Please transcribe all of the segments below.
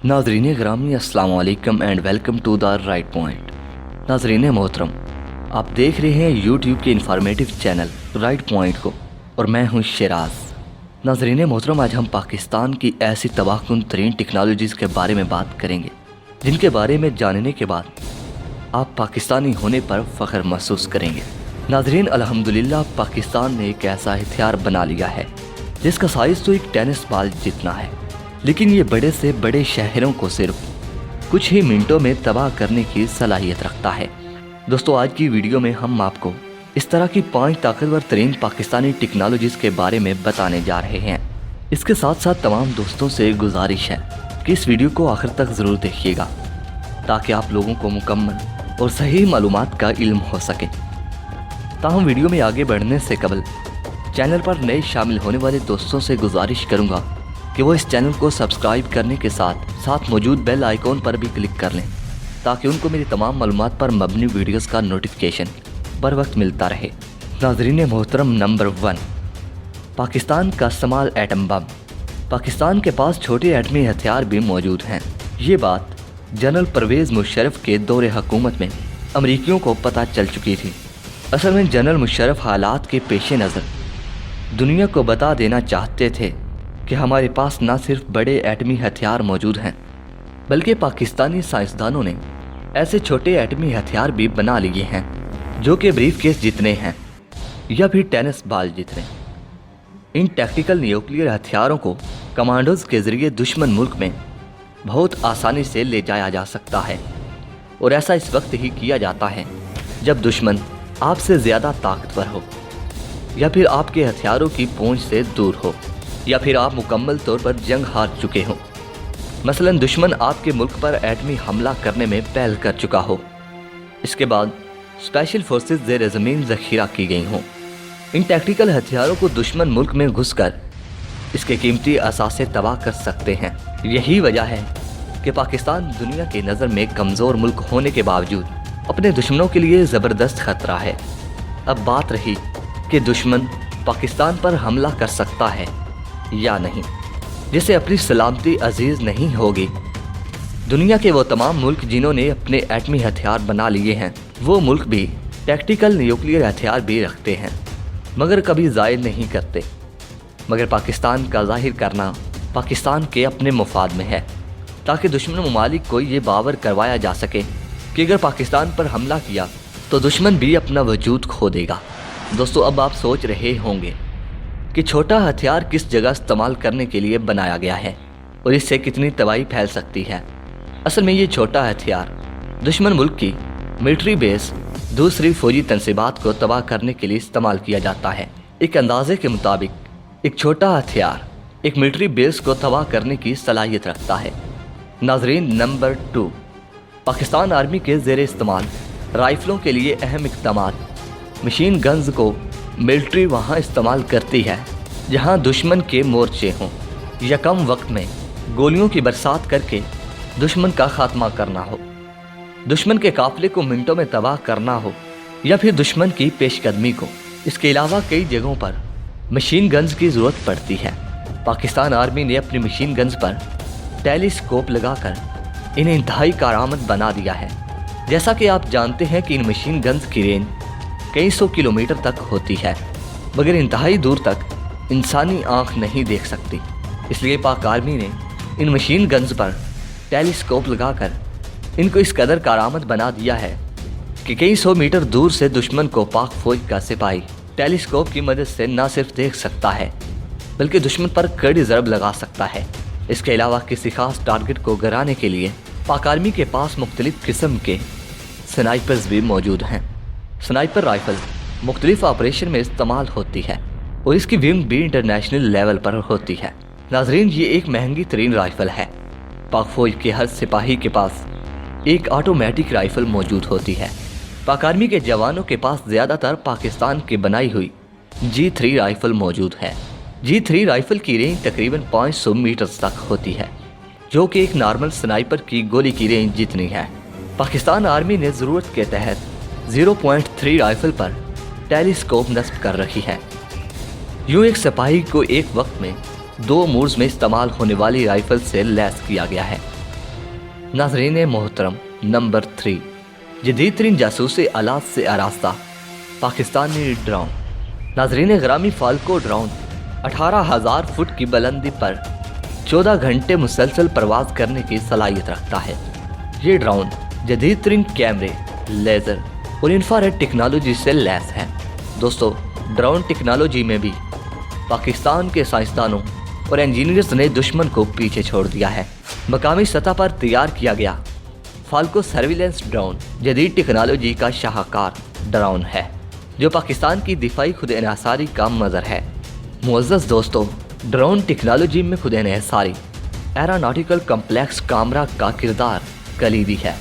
नाजरीन ग्रामी अस्सलाम वालेकुम and welcome to the right point. नाजरीन मोहतरम, आप देख रहे हैं यूट्यूब के इंफॉर्मेटिव चैनल राइट पॉइंट को और मैं हूं शिराज। नाजरीन मोहतरम, आज हम पाकिस्तान की ऐसी तबाहकुन तरीन टेक्नोलॉजीज़ के बारे में बात करेंगे जिनके बारे में जानने के बाद आप पाकिस्तानी होने पर फ़ख्र महसूस करेंगे। नाजरीन, अल्हम्दुलिल्लाह पाकिस्तान ने एक ऐसा हथियार बना लिया है जिसका साइज़ तो एक टेनिस बॉल जितना है, लेकिन ये बड़े से बड़े शहरों को सिर्फ कुछ ही मिनटों में तबाह करने की सलाहियत रखता है। दोस्तों, आज की वीडियो में हम आपको इस तरह की 5 ताकतवर तरीन पाकिस्तानी टेक्नोलॉजीज़ के बारे में बताने जा रहे हैं। इसके साथ साथ तमाम दोस्तों से गुजारिश है कि इस वीडियो को आखिर तक ज़रूर देखिएगा ताकि आप लोगों को मुकम्मल और सही मालूमात का इल्म हो सके। ताहम वीडियो में आगे बढ़ने से कबल चैनल पर नए शामिल होने वाले दोस्तों से गुजारिश करूँगा कि वो इस चैनल को सब्सक्राइब करने के साथ साथ मौजूद बेल आइकॉन पर भी क्लिक कर लें ताकि उनको मेरी तमाम मालूमात पर मबनी वीडियोस का नोटिफिकेशन बर वक्त मिलता रहे। नाज़रीन मोहतरम, नंबर 1, पाकिस्तान का इस्तेमाल एटम बम। पाकिस्तान के पास छोटे एटमी हथियार भी मौजूद हैं। ये बात जनरल परवेज़ मुशर्रफ के दौरे हुकूमत में अमरीकियों को पता चल चुकी थी। असल में जनरल मुशर्रफ हालात के पेश नज़र दुनिया को बता देना चाहते थे कि हमारे पास न सिर्फ बड़े एटमी हथियार मौजूद हैं बल्कि पाकिस्तानी साइंसदानों ने ऐसे छोटे एटमी हथियार भी बना लिए हैं जो कि ब्रीफकेस जितने हैं या फिर टेनिस बॉल जितने। इन टैक्टिकल न्यूक्लियर हथियारों को कमांडोज के ज़रिए दुश्मन मुल्क में बहुत आसानी से ले जाया जा सकता है और ऐसा इस वक्त ही किया जाता है जब दुश्मन आपसे ज़्यादा ताकतवर हो या फिर आपके हथियारों की पहुंच से दूर हो या फिर आप मुकम्मल तौर पर जंग हार चुके हों। मसलन दुश्मन आपके मुल्क पर एटमी हमला करने में पहल कर चुका हो, इसके बाद स्पेशल फोर्सेस ज़ेर ज़मीन ज़ख़ीरा की गई हों। इन टैक्टिकल हथियारों को दुश्मन मुल्क में घुसकर इसके कीमती असासे तबाह कर सकते हैं। यही वजह है कि पाकिस्तान दुनिया की नज़र में कमज़ोर मुल्क होने के बावजूद अपने दुश्मनों के लिए ज़बरदस्त ख़तरा है। अब बात रही कि दुश्मन पाकिस्तान पर हमला कर सकता है या नहीं, जिसे अपनी सलामती अजीज नहीं होगी। दुनिया के वो तमाम मुल्क जिन्होंने अपने एटमी हथियार बना लिए हैं, वो मुल्क भी टैक्टिकल न्यूक्लियर हथियार भी रखते हैं मगर कभी ज़ाहिर नहीं करते। मगर पाकिस्तान का ज़ाहिर करना पाकिस्तान के अपने मुफाद में है ताकि दुश्मन ममालिक को ये बावर करवाया जा सके कि अगर पाकिस्तान पर हमला किया तो दुश्मन भी अपना वजूद खो देगा। दोस्तों, अब आप सोच रहे होंगे कि छोटा हथियार किस जगह इस्तेमाल करने के लिए बनाया गया है और इससे कितनी तबाही फैल सकती है। असल में ये छोटा हथियार दुश्मन मुल्क की मिलिट्री बेस, दूसरी फौजी तनसीबात को तबाह करने के लिए इस्तेमाल किया जाता है। एक अंदाजे के मुताबिक एक छोटा हथियार एक मिलिट्री बेस को तबाह करने की सलाहियत रखता है। नाजरीन, नंबर 2, पाकिस्तान आर्मी के ज़ेर इस्तेमाल राइफलों के लिए अहम इक़दामात। मशीन गन्स को मिलिट्री वहाँ इस्तेमाल करती है जहाँ दुश्मन के मोर्चे हों या कम वक्त में गोलियों की बरसात करके दुश्मन का खात्मा करना हो, दुश्मन के काफिले को मिनटों में तबाह करना हो या फिर दुश्मन की पेशकदमी को। इसके अलावा कई जगहों पर मशीन गन्स की ज़रूरत पड़ती है। पाकिस्तान आर्मी ने अपनी मशीन गन्स पर टेलीस्कोप लगाकर इन्हें इंतहाई कारआमद बना दिया है। जैसा कि आप जानते हैं कि इन मशीन गन्स की रेंज कई 100 किलोमीटर तक होती है मगर इंतहाई दूर तक इंसानी आंख नहीं देख सकती। इसलिए पाक आर्मी ने इन मशीन गन्स पर टेलीस्कोप लगाकर इनको इस कदर कारआमद बना दिया है कि कई 100 मीटर दूर से दुश्मन को पाक फौज का सिपाही टेलीस्कोप की मदद से न सिर्फ देख सकता है बल्कि दुश्मन पर कड़ी ज़रब लगा सकता है। इसके अलावा किसी खास टारगेट को गिराने के लिए पाक आर्मी के पास मुख्तलिफ किस्म के स्नाइपर्स भी मौजूद हैं। स्नाइपर राइफल मुख्तलिफ ऑपरेशन में इस्तेमाल होती है और इसकी विंग भी इंटरनेशनल लेवल पर होती है। नाजरीन, ये एक महंगी तरीन राइफल है। पाक फौज के हर सिपाही के पास एक ऑटोमेटिक राइफल मौजूद होती है। पाक आर्मी के जवानों के पास ज़्यादातर पाकिस्तान की बनाई हुई G3 राइफल मौजूद है। G3 राइफल की रेंज तकरीबन 500 मीटर तक होती है जो कि एक नॉर्मल स्नाइपर की गोली की रेंज जितनी है। पाकिस्तान आर्मी ने ज़रूरत के तहत 0.3 राइफल पर टेलीस्कोप नस्ब कर रखी है। यूँ एक सिपाही को एक वक्त में 2 मोड्स में इस्तेमाल होने वाली राइफल से लैस किया गया है। नाज़रीन मोहतरम, नंबर 3, जदीद तरीन जासूसी आलात से आरास्ता पाकिस्तानी ड्रोन। नाज़रीन ग्रामी, फाल्को ड्रोन 18,000 फुट की बुलंदी पर 14 घंटे मुसलसल परवाज करने की सलाहियत रखता है। ये ड्रोन जदीद तरीन कैमरे, लेज़र और इंफ्रारेड टेक्नोलॉजी से लैस है। दोस्तों, ड्रोन टेक्नोलॉजी में भी पाकिस्तान के साइंसदानों और इंजीनियर्स ने दुश्मन को पीछे छोड़ दिया है। मकामी सतह पर तैयार किया गया फाल्को सर्विलेंस ड्रोन जदीद टेक्नोलॉजी का शाहकार ड्रोन है, जो पाकिस्तान की दिफाई खुद इन्हिसारी का मज़र है। मुअज़्ज़ज़ दोस्तों, ड्रोन टेक्नोलॉजी में खुद इन्हिसारी एरोनॉटिकल कम्प्लेक्स कामरा का किरदार कलीदी है।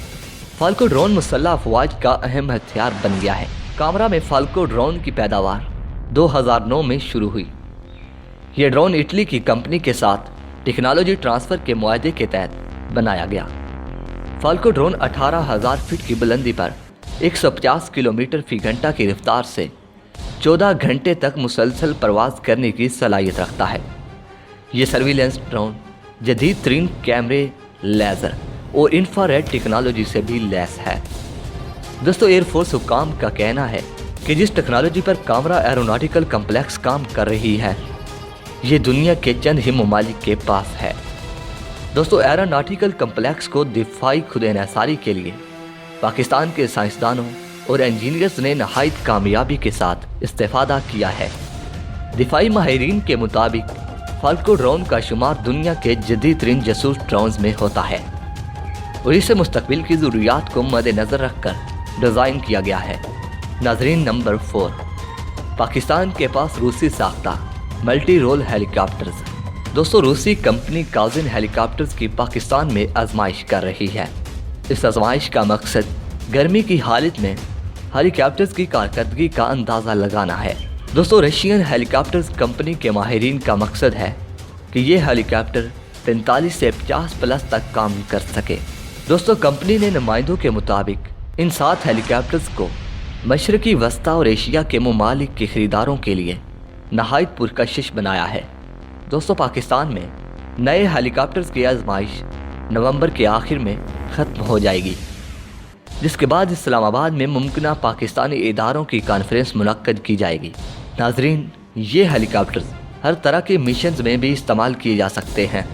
फाल्को ड्रोन मुसल्लह अफवाज का अहम हथियार बन गया है। कामरा में फाल्को ड्रोन की पैदावार 2009 में शुरू हुई। ये ड्रोन इटली की कंपनी के साथ टेक्नोलॉजी ट्रांसफ़र के मुआहदे के तहत बनाया गया। फाल्को ड्रोन 18,000 फीट की बुलंदी पर 150 किलोमीटर फी घंटा की रफ्तार से 14 घंटे तक मुसलसल परवाज करने की सलाहियत रखता है। ये सर्विलेंस ड्रोन जदीद तरीन कैमरे, लेज़र और इंफ्रारेड टेक्नोलॉजी से भी लैस है। दोस्तों, एयरफोर्स हुकाम का कहना है कि जिस टेक्नोलॉजी पर कामरा एरोनॉटिकल कम्प्लेक्स काम कर रही है, ये दुनिया के चंद ही ममालिक के पास है। दोस्तों, एरोनॉटिकल कम्प्लेक्स को दिफाई खुद इन्हिसारी के लिए पाकिस्तान के साइंसदानों और इंजीनियर्स ने नहायत कामयाबी के साथ इस्तेफादा किया है। दिफाई माहिरीन के मुताबिक फाल्को ड्रोन का शुमार दुनिया के जदीद तरीन जासूस ड्रोन्स में होता है और इसे मुस्तकबिल की ज़रूरियात को मद्देनज़र रखकर डिज़ाइन किया गया है। नाज़रीन नंबर 4, पाकिस्तान के पास रूसी साख्ता मल्टी रोल हेलीकॉप्टर्स। दोस्तों, रूसी कंपनी काजिन हेलीकॉप्टर्स की पाकिस्तान में आजमाइश कर रही है। इस आजमाइश का मकसद गर्मी की हालत में हेलीकॉप्टर्स की कारकर्दगी का अंदाज़ा लगाना है। दोस्तों, रशियन हेलीकॉप्टर्स कंपनी के माहिरीन का मकसद है कि ये हेलीकॉप्टर 45 से 50 प्लस तक काम कर सके। दोस्तों, कंपनी ने नुमाइंदों के मुताबिक इन 7 हेलीकॉप्टर्स को मशरकी वस्ता और एशिया के ममालिक के ख़रीदारों के लिए नहायत पुरकशिश बनाया है। दोस्तों, पाकिस्तान में नए हेलीकॉप्टर्स की आजमाइश नवंबर के आखिर में ख़त्म हो जाएगी, जिसके बाद इस्लामाबाद में मुमकिन पाकिस्तानी इदारों की कॉन्फ्रेंस मुनक्कद की जाएगी। नाजरीन, ये हेलीकॉप्टर्स हर तरह के मिशंस में भी इस्तेमाल किए जा सकते हैं।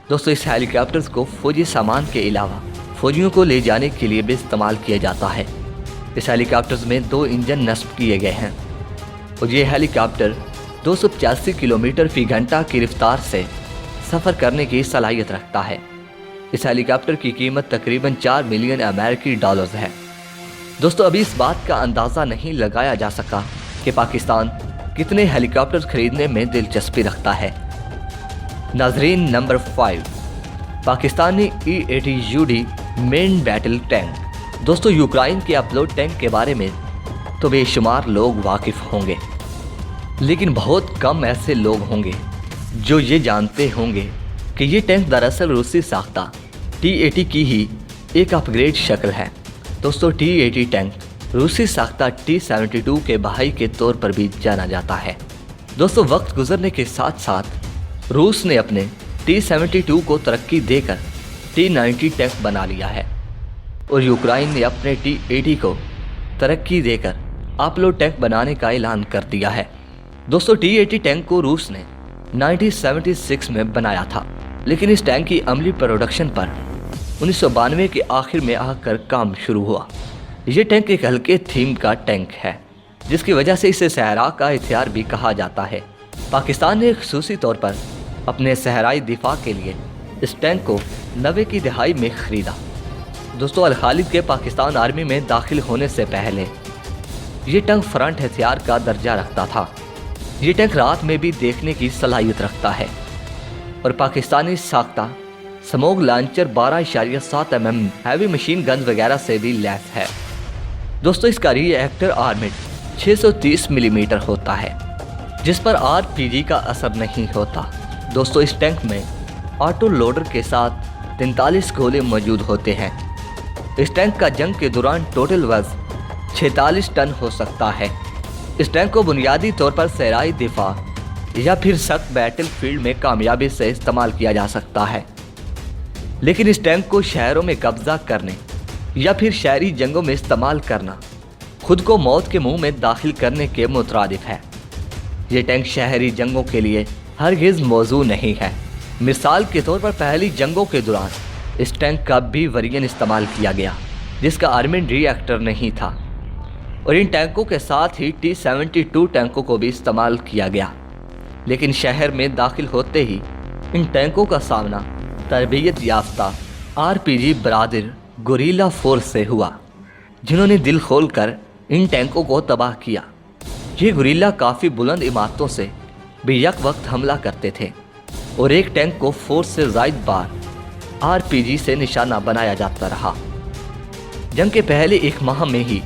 दोस्तों, इस हेलीकॉप्टर्स को फौजी सामान के अलावा फौजियों को ले जाने के लिए भी इस्तेमाल किया जाता है। इस हेलीकॉप्टर्स में 2 इंजन नस्ब किए गए हैं और ये हेलीकॉप्टर 285 किलोमीटर फी घंटा की रफ्तार से सफ़र करने की सलाहियत रखता है। इस हेलीकॉप्टर की कीमत तकरीबन 4 मिलियन अमेरिकी डॉलर्स है। दोस्तों, अभी इस बात का अंदाज़ा नहीं लगाया जा सका कि पाकिस्तान कितने हेलीकॉप्टर्स खरीदने में दिलचस्पी रखता है। नाजरीन number 5, Pakistani E-80UD main battle tank. दोस्तों, यूक्रेन के अपलोड टैंक के बारे में तो बेशुमार लोग वाकिफ़ होंगे, लेकिन बहुत कम ऐसे लोग होंगे जो ये जानते होंगे कि ये टैंक दरअसल रूसी साख्ता T-80 की ही एक अपग्रेड शक्ल है। दोस्तों, T-80 टैंक रूसी साख्ता T-72 के भाई के तौर पर भी जाना जाता है। दोस्तों, वक्त गुजरने के साथ साथ रूस ने अपने T-72 को तरक्की देकर T-90 टैंक बना लिया है और यूक्रेन ने अपने T-80 को तरक्की देकर अपलोड टैंक बनाने का ऐलान कर दिया है। दोस्तों, T-80 टैंक को रूस ने 1976 में बनाया था, लेकिन इस टैंक की अमली प्रोडक्शन पर 1992 के आखिर में आकर काम शुरू हुआ। ये टैंक एक हल्के थीम का टैंक है, जिसकी वजह से इसे सहरा का हथियार भी कहा जाता है। पाकिस्तान ने खुसूसी तौर पर अपने सहराई दिफा के लिए इस टैंक को 90 की दहाई में ख़रीदा। दोस्तों, अल खालिद के पाकिस्तान आर्मी में दाखिल होने से पहले ये टैंक फ्रंट हथियार का दर्जा रखता था। ये टैंक रात में भी देखने की सलाहियत रखता है और पाकिस्तानी साख्ता smoke launcher 12.7 mm heavy machine gun वगैरह से भी लैस है। दोस्तों, इसका रिएक्टर आर्मेड 630 मिलीमीटर होता है, जिस पर RPG का असर नहीं होता। दोस्तों, इस टैंक में ऑटो लोडर के साथ 43 गोले मौजूद होते हैं। इस टैंक का जंग के दौरान टोटल वज़न 46 टन हो सकता है। इस टैंक को बुनियादी तौर पर सहराई दिफा या फिर सख्त बैटल फील्ड में कामयाबी से इस्तेमाल किया जा सकता है। لیکن اس ٹینک کو شہروں میں قبضہ کرنے یا پھر شہری جنگوں میں استعمال کرنا خود کو موت کے منہ میں داخل کرنے کے مترادف ہے۔ یہ ٹینک شہری جنگوں کے لیے ہرگز موزوں نہیں ہے۔ مثال کے طور پر پہلی جنگوں کے دوران اس ٹینک کا بھی ویرین استعمال کیا گیا جس کا آرمنڈ ری ایکٹر نہیں تھا، اور ان ٹینکوں کے ساتھ ہی T-72 ٹینکوں کو بھی استعمال کیا گیا۔ لیکن شہر میں داخل ہوتے ہی ان ٹینکوں کا سامنا تربیت یافتہ RPG برادر گوریلا فورس سے ہوا، جنہوں نے دل کھول کر ان ٹینکوں کو تباہ کیا۔ یہ گوریلا کافی بلند عمارتوں سے بھی یک وقت حملہ کرتے تھے، اور ایک ٹینک کو 4 سے زائد بار RPG سے نشانہ بنایا جاتا رہا۔ جنگ کے پہلے ایک ماہ میں ہی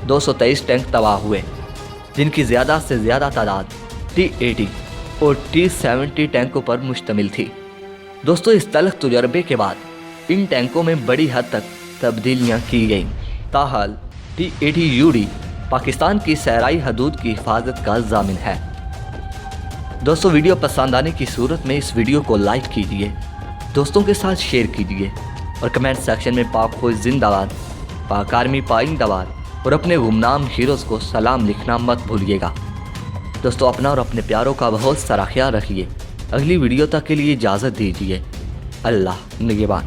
223 ٹینک تباہ ہوئے، جن کی زیادہ سے زیادہ تعداد T-80 اور T-70 ٹینکوں پر مشتمل تھی۔ دوستو، اس تلخ تجربے کے بعد ان ٹینکوں میں بڑی حد تک تبدیلیاں کی گئیں، تاحال T-80UD پاکستان کی صحرائی حدود کی حفاظت کا ضامن ہے۔ دوستو، ویڈیو پسند آنے کی صورت میں اس ویڈیو کو لائک کیجئے، دوستوں کے ساتھ شیئر کیجئے، اور کمنٹ سیکشن میں پاک فوج زندہ باد، پاک آرمی پائندہ باد، اور اپنے گمنام ہیروز کو سلام لکھنا مت بھولیے گا۔ دوستو، اپنا اور اپنے پیاروں کا بہت سارا خیال رکھیے۔ اگلی ویڈیو تک کے لیے اجازت دیجیے۔ اللہ نگہبان۔